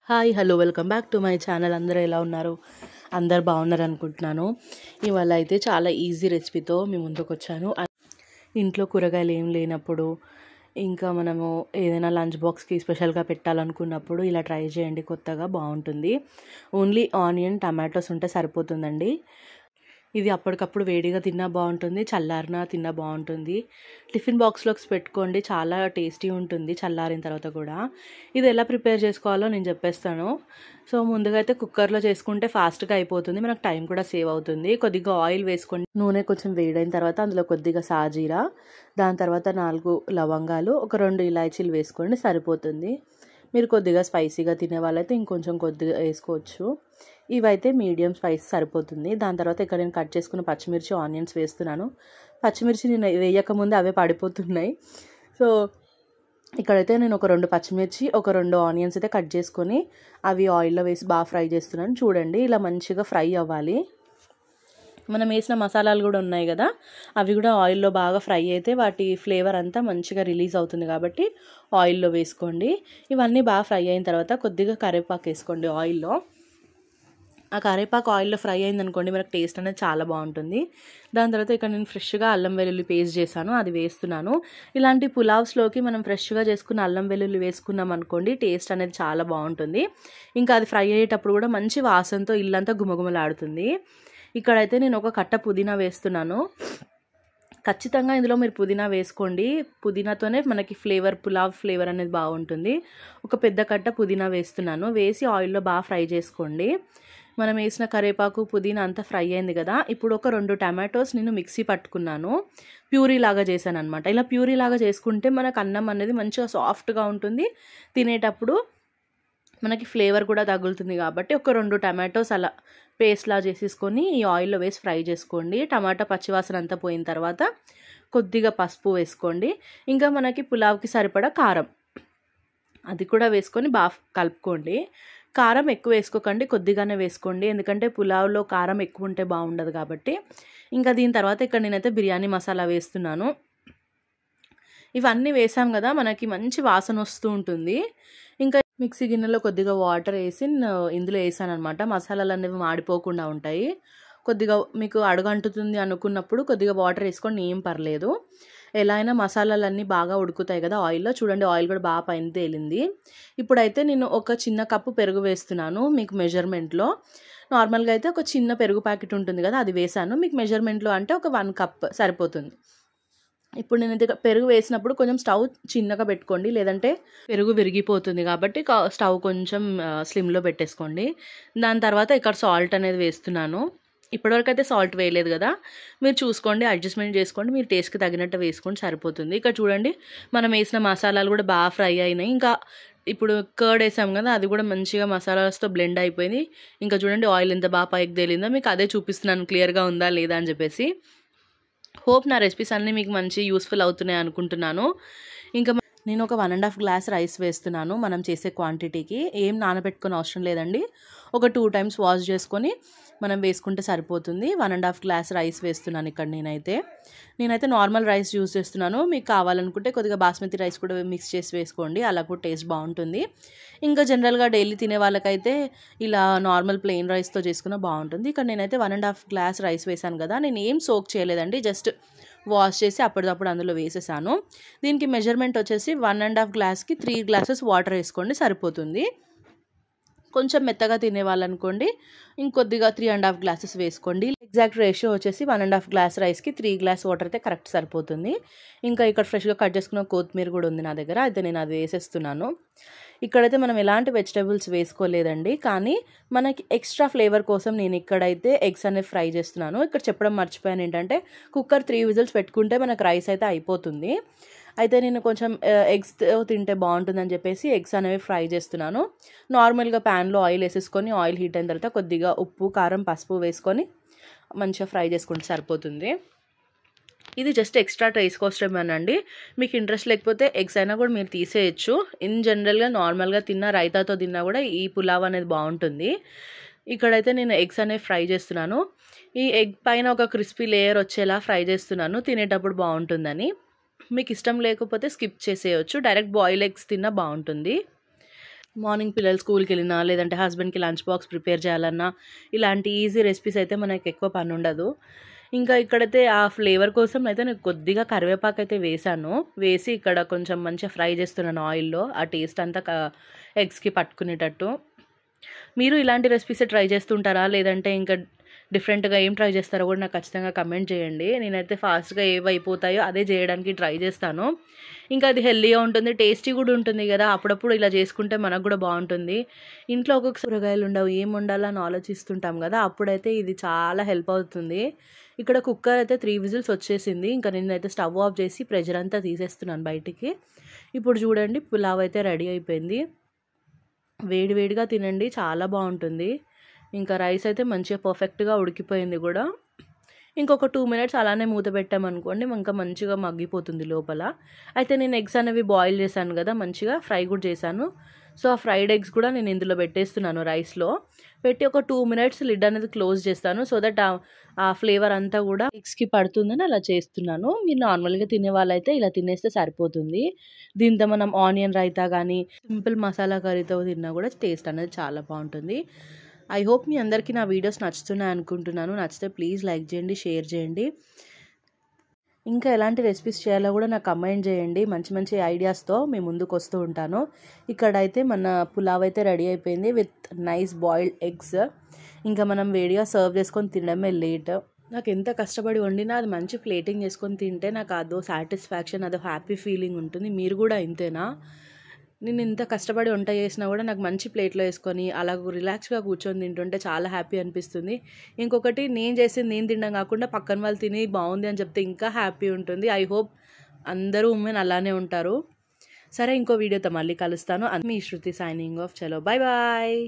Hi hello welcome back to my channel. అందరూ ఎలా ఉన్నారు? అందరు బాగున్నారు అనుకుంటున్నాను. ఇవాళ అయితే చాలా ఈజీ రెసిపీతో మీ ముందుకు వచ్చాను. ఇంట్లో కూరగాయలు ఏం లేనప్పుడు, ఇంకా మనము ఏదైనా లంచ్ బాక్స్కి స్పెషల్గా పెట్టాలనుకున్నప్పుడు ఇలా ట్రై చేయండి. కొత్తగా బాగుంటుంది. ఓన్లీ ఆనియన్ టమాటోస్ ఉంటే సరిపోతుందండి. ఇది అప్పటికప్పుడు వేడిగా తిన్నా బాగుంటుంది, చల్లారినా తిన్నా బాగుంటుంది. టిఫిన్ బాక్స్లోకి పెట్టుకోండి, చాలా టేస్టీ ఉంటుంది చల్లారిన తర్వాత కూడా. ఇది ఎలా ప్రిపేర్ చేసుకోవాలో నేను చెప్పేస్తాను. సో ముందుగా అయితే కుక్కర్లో చేసుకుంటే ఫాస్ట్గా అయిపోతుంది, మనకు టైం కూడా సేవ్ అవుతుంది. కొద్దిగా ఆయిల్ వేసుకోండి, నూనె కొంచెం వేడైన తర్వాత అందులో కొద్దిగా సాజీరా, దాని తర్వాత 4 లవంగాలు, ఒక 2 ఇలాచీలు వేసుకోండి సరిపోతుంది. మీరు కొద్దిగా స్పైసీగా తినే వాళ్ళైతే ఇంకొంచెం కొద్దిగా వేసుకోవచ్చు. ఇవైతే మీడియం స్పైస్ సరిపోతుంది. దాని తర్వాత ఇక్కడ నేను కట్ చేసుకున్న పచ్చిమిర్చి, ఆనియన్స్ వేస్తున్నాను. పచ్చిమిర్చి నేను వేయకముందే అవే పడిపోతున్నాయి. సో ఇక్కడైతే నేను ఒక 2 పచ్చిమిర్చి, ఒక 2 ఆనియన్స్ అయితే కట్ చేసుకొని అవి ఆయిల్లో వేసి బాగా ఫ్రై చేస్తున్నాను. చూడండి, ఇలా మంచిగా ఫ్రై అవ్వాలి. మనం వేసిన మసాలాలు కూడా ఉన్నాయి కదా, అవి కూడా ఆయిల్లో బాగా ఫ్రై అయితే వాటి ఫ్లేవర్ అంతా మంచిగా రిలీజ్ అవుతుంది కాబట్టి ఆయిల్లో వేసుకోండి. ఇవన్నీ బాగా ఫ్రై అయిన తర్వాత కొద్దిగా కరివేపాకు వేసుకోండి ఆయిల్లో. ఆ కరివేపాకు ఆయిల్లో ఫ్రై అయిందనుకోండి, మనకు టేస్ట్ అనేది చాలా బాగుంటుంది. దాని తర్వాత ఇక్కడ నేను ఫ్రెష్గా అల్లం వెల్లుల్లి పేస్ట్ చేశాను, అది వేస్తున్నాను. ఇలాంటి పులావ్స్లోకి మనం ఫ్రెష్గా చేసుకున్న అల్లం వెల్లుల్లి వేసుకున్నాం అనుకోండి, టేస్ట్ అనేది చాలా బాగుంటుంది. ఇంకా అది ఫ్రై అయ్యేటప్పుడు కూడా మంచి వాసనతో ఇల్లంతా గుమగుమలాడుతుంది. ఇక్కడైతే నేను ఒక కట్ట పుదీనా వేస్తున్నాను. ఖచ్చితంగా ఇందులో మీరు పుదీనా వేసుకోండి, పుదీనాతోనే మనకి పులావ్ ఫ్లేవర్ అనేది బాగుంటుంది. ఒక పెద్ద కట్ట పుదీనా వేస్తున్నాను. వేసి ఆయిల్లో బాగా ఫ్రై చేసుకోండి. మనం వేసిన కరివేపాకు, పుదీనా అంతా ఫ్రై అయింది కదా. ఇప్పుడు ఒక 2 టమాటోస్ నేను మిక్సీ పట్టుకున్నాను, ప్యూరీ లాగా చేశాను అనమాట. ఇలా ప్యూరీ లాగా చేసుకుంటే మనకు అన్నం అనేది మంచిగా సాఫ్ట్గా ఉంటుంది, తినేటప్పుడు మనకి ఫ్లేవర్ కూడా తగులుతుంది. కాబట్టి ఒక 2 టమాటోస్ అలా పేస్ట్లా చేసేసుకొని ఈ ఆయిల్లో వేసి ఫ్రై చేసుకోండి. టమాటా పచ్చివాసన అంతా పోయిన తర్వాత కొద్దిగా పసుపు వేసుకోండి. ఇంకా మనకి పులావ్కి సరిపడా కారం, అది కూడా వేసుకొని బాగా కలుపుకోండి. కారం ఎక్కువ వేసుకోకండి, కొద్దిగానే వేసుకోండి, ఎందుకంటే పులావ్లో కారం ఎక్కువ ఉంటే బాగుండదు కాబట్టి. ఇంకా దీని తర్వాత ఇక్కడ నేనైతే బిర్యానీ మసాలా వేస్తున్నాను. ఇవన్నీ వేసాం కదా, మనకి మంచి వాసన వస్తూ ఉంటుంది. ఇంకా మిక్సీ గిన్నెలో కొద్దిగా వాటర్ వేసి ఇందులో వేసాను అనమాట. మసాలాలు అనేవి మాడిపోకుండా ఉంటాయి. కొద్దిగా మీకు అడుగంటుతుంది అనుకున్నప్పుడు కొద్దిగా వాటర్ వేసుకొని ఏం పర్లేదు. ఎలా అయినా మసాలాలన్నీ బాగా ఉడుకుతాయి కదా ఆయిల్లో. చూడండి, ఆయిల్ కూడా బాగా పైన తేలింది. ఇప్పుడైతే నేను ఒక చిన్న కప్పు పెరుగు వేస్తున్నాను. మీకు మెజర్మెంట్లో నార్మల్గా అయితే ఒక చిన్న పెరుగు ప్యాకెట్ ఉంటుంది కదా, అది వేసాను. మీకు మెజర్మెంట్లో అంటే ఒక 1 కప్ సరిపోతుంది. ఇప్పుడు నేను పెరుగు వేసినప్పుడు కొంచెం స్టవ్ చిన్నగా పెట్టుకోండి, లేదంటే పెరుగు విరిగిపోతుంది. కాబట్టి స్టవ్ కొంచెం స్లిమ్లో పెట్టేసుకోండి. దాని తర్వాత ఇక్కడ సాల్ట్ అనేది వేస్తున్నాను. ఇప్పటివరకు అయితే సాల్ట్ వేయలేదు కదా, మీరు చూసుకోండి, అడ్జస్ట్మెంట్ చేసుకోండి, మీరు టేస్ట్కి తగినట్టు వేసుకోండి సరిపోతుంది. ఇక్కడ చూడండి, మనం వేసిన మసాలాలు కూడా బాగా ఫ్రై అయినాయి. ఇంకా ఇప్పుడు కర్డ్ వేసాం కదా, అది కూడా మంచిగా మసాలాస్తో బ్లెండ్ అయిపోయింది. ఇంకా చూడండి, ఆయిల్ ఎంత బాగా పైకి తేలిందో, మీకు అదే చూపిస్తున్నాను క్లియర్గా ఉందా లేదా అని చెప్పేసి. హోప్ నా రెసిపీస్ అన్నీ మీకు మంచి యూస్ఫుల్ అవుతున్నాయి అనుకుంటున్నాను. ఇంకా నేను ఒక 1.5 గ్లాస్ రైస్ వేస్తున్నాను. మనం చేసే క్వాంటిటీకి ఏం నానబెట్టుకునే అవసరం లేదండి. ఒక 2 టైమ్స్ వాష్ చేసుకొని మనం వేసుకుంటే సరిపోతుంది. 1.5 గ్లాస్ రైస్ వేస్తున్నాను ఇక్కడ నేనైతే నార్మల్ రైస్ యూస్ చేస్తున్నాను. మీకు కావాలనుకుంటే కొద్దిగా బాస్మతి రైస్ కూడా మిక్స్ చేసి వేసుకోండి, అలా కూడా టేస్ట్ బాగుంటుంది. ఇంకా జనరల్గా డైలీ తినే వాళ్ళకైతే ఇలా నార్మల్ ప్లెయిన్ రైస్తో చేసుకున్న బాగుంటుంది. ఇక్కడ నేనైతే 1.5 గ్లాస్ రైస్ వేసాను కదా, నేను ఏం సోక్ చేయలేదండి, జస్ట్ వాష్ చేసి అప్పటిదప్పుడు అందులో వేసేసాను. దీనికి మెజర్మెంట్ వచ్చేసి 1.5 గ్లాస్కి 3 గ్లాసెస్ వాటర్ వేసుకోండి సరిపోతుంది. కొంచెం మెత్తగా తినే వాళ్ళనుకోండి ఇంకొద్దిగా 3.5 గ్లాసెస్ వేసుకోండి. ఎగ్జాక్ట్ రేషియో వచ్చేసి 1.5 గ్లాస్ రైస్కి 3 గ్లాస్ వాటర్ అయితే కరెక్ట్ సరిపోతుంది. ఇంకా ఇక్కడ ఫ్రెష్గా కట్ చేసుకున్న కొత్తిమీర కూడా ఉంది నా దగ్గర, అయితే నేను అది వేసేస్తున్నాను. ఇక్కడైతే మనం ఎలాంటి వెజిటేబుల్స్ వేసుకోలేదండి, కానీ మనకి ఎక్స్ట్రా ఫ్లేవర్ కోసం నేను ఇక్కడైతే ఎగ్స్ అనేవి ఫ్రై చేస్తున్నాను. ఇక్కడ చెప్పడం మర్చిపోయాను ఏంటంటే, కుక్కర్ 3 విజిల్స్ పెట్టుకుంటే మనకు రైస్ అయితే అయిపోతుంది. అయితే నేను కొంచెం ఎగ్స్ తింటే బాగుంటుందని చెప్పేసి ఎగ్స్ అనేవి ఫ్రై చేస్తున్నాను. నార్మల్గా ప్యాన్లో ఆయిల్ వేసేసుకొని, ఆయిల్ హీట్ అయిన తర్వాత కొద్దిగా ఉప్పు, కారం, పసుపు వేసుకొని మంచిగా ఫ్రై చేసుకుంటే సరిపోతుంది. ఇది జస్ట్ ఎక్స్ట్రా టేస్ట్ కోసమేనండి. మీకు ఇంట్రెస్ట్ లేకపోతే ఎగ్స్ అయినా కూడా మీరు తీసేయచ్చు. ఇన్ జనరల్గా నార్మల్గా తిన్నా, రైతాతో తిన్నా కూడా ఈ పులావ్ అనేది బాగుంటుంది. ఇక్కడైతే నేను ఎగ్స్ అనేవి ఫ్రై చేస్తున్నాను. ఈ ఎగ్ పైన ఒక క్రిస్పీ లేయర్ వచ్చేలా ఫ్రై చేస్తున్నాను, తినేటప్పుడు బాగుంటుందని. మీకు ఇష్టం లేకపోతే స్కిప్ చేసేయచ్చు, డైరెక్ట్ బాయిల్ ఎగ్స్ తిన్నా బాగుంటుంది. మార్నింగ్ పిల్లలు స్కూల్కి వెళ్ళినా లేదంటే హస్బెండ్కి లంచ్ బాక్స్ ప్రిపేర్ చేయాలన్నా ఇలాంటి ఈజీ రెసిపీస్ అయితే మనకి ఎక్కువ పని ఉండదు. ఇంకా ఇక్కడైతే ఆ ఫ్లేవర్ కోసం అయితే నేను కొద్దిగా కరివేపాకు అయితే వేసి ఇక్కడ కొంచెం మంచిగా ఫ్రై చేస్తున్నాను ఆయిల్లో, ఆ టేస్ట్ అంతా ఎగ్స్కి పట్టుకునేటట్టు. మీరు ఇలాంటి రెసిపీస్ ట్రై చేస్తుంటారా, లేదంటే ఇంకా డిఫరెంట్గా ఏం ట్రై చేస్తారో కూడా నాకు ఖచ్చితంగా కమెంట్ చేయండి. నేనైతే ఫాస్ట్గా ఏవి అయిపోతాయో అదే చేయడానికి ట్రై చేస్తాను. ఇంకా అది హెల్తీగా ఉంటుంది, టేస్టీ కూడా ఉంటుంది కదా. అప్పుడప్పుడు ఇలా చేసుకుంటే మనకు కూడా బాగుంటుంది. ఇంట్లో ఒక్కొక్క కూరగాయలు ఉండవు, ఏం వండాలని ఆలోచిస్తుంటాం కదా, అప్పుడైతే ఇది చాలా హెల్ప్ అవుతుంది. ఇక్కడ కుక్కర్ అయితే 3 విజిల్స్ వచ్చేసింది. ఇంకా నేనైతే స్టవ్ ఆఫ్ చేసి ప్రెషర్ అంతా తీసేస్తున్నాను బయటికి. ఇప్పుడు చూడండి పులావ్ అయితే రెడీ అయిపోయింది. వేడి వేడిగా తినండి, చాలా బాగుంటుంది. ఇంకా రైస్ అయితే మంచిగా పర్ఫెక్ట్గా ఉడికిపోయింది కూడా. ఇంకొక 2 మినిట్స్ అలానే మూత పెట్టామనుకోండి ఇంకా మంచిగా మగ్గిపోతుంది లోపల. అయితే నేను ఎగ్స్ అనేవి బాయిల్ చేశాను కదా, మంచిగా ఫ్రై కూడా చేశాను. సో ఆ ఫ్రైడ్ ఎగ్స్ కూడా నేను ఇందులో పెట్టేస్తున్నాను, రైస్లో పెట్టి ఒక 2 మినిట్స్ లిడ్ అనేది క్లోజ్ చేస్తాను. సో దట్ ఆ ఫ్లేవర్ అంతా కూడా ఎగ్స్కి పడుతుందని అలా చేస్తున్నాను. మీరు నార్మల్గా తినే వాళ్ళైతే ఇలా తినేస్తే సరిపోతుంది. దీంతో మనం ఆనియన్ రైతా కానీ సింపుల్ మసాలా కర్రీతో తిన్నా కూడా టేస్ట్ అనేది చాలా బాగుంటుంది. ఐ హోప్ మీ అందరికీ నా వీడియోస్ నచ్చుతున్నాయి అనుకుంటున్నాను. నచ్చితే ప్లీజ్ లైక్ చేయండి, షేర్ చేయండి. ఇంకా ఎలాంటి రెసిపీస్ చేయాలో కూడా నాకు కమెంట్ చేయండి. మంచి మంచి ఐడియాస్తో మీ ముందుకు వస్తూ ఉంటాను. ఇక్కడైతే మన పులావ్ అయితే రెడీ అయిపోయింది విత్ నైస్ బాయిల్డ్ ఎగ్స్. ఇంకా మనం వేడిగా సర్వ్ చేసుకొని తినడమే లేట్. నాకు ఎంత కష్టపడి వండినా అది మంచి ప్లేటింగ్ చేసుకొని తింటే నాకు అదో సాటిస్ఫాక్షన్, అదో హ్యాపీ ఫీలింగ్ ఉంటుంది. మీరు కూడా ఇంతేనా? నేను ఇంత కష్టపడి వంట చేసినా కూడా నాకు మంచి ప్లేట్లో వేసుకొని అలా రిలాక్స్గా కూర్చొని తింటుంటే చాలా హ్యాపీ అనిపిస్తుంది. ఇంకొకటి నేను చేసింది నేను తినడం కాకుండా పక్కన వాళ్ళు తిని బాగుంది అని చెప్తే ఇంకా హ్యాపీ ఉంటుంది. ఐ హోప్ అందరూ ఉమెన్ అలానే ఉంటారు. సరే, ఇంకో వీడియోతో మళ్ళీ కలుస్తాను. మీ శృతి సైనింగ్ ఆఫ్. చలో బాయ్ బాయ్.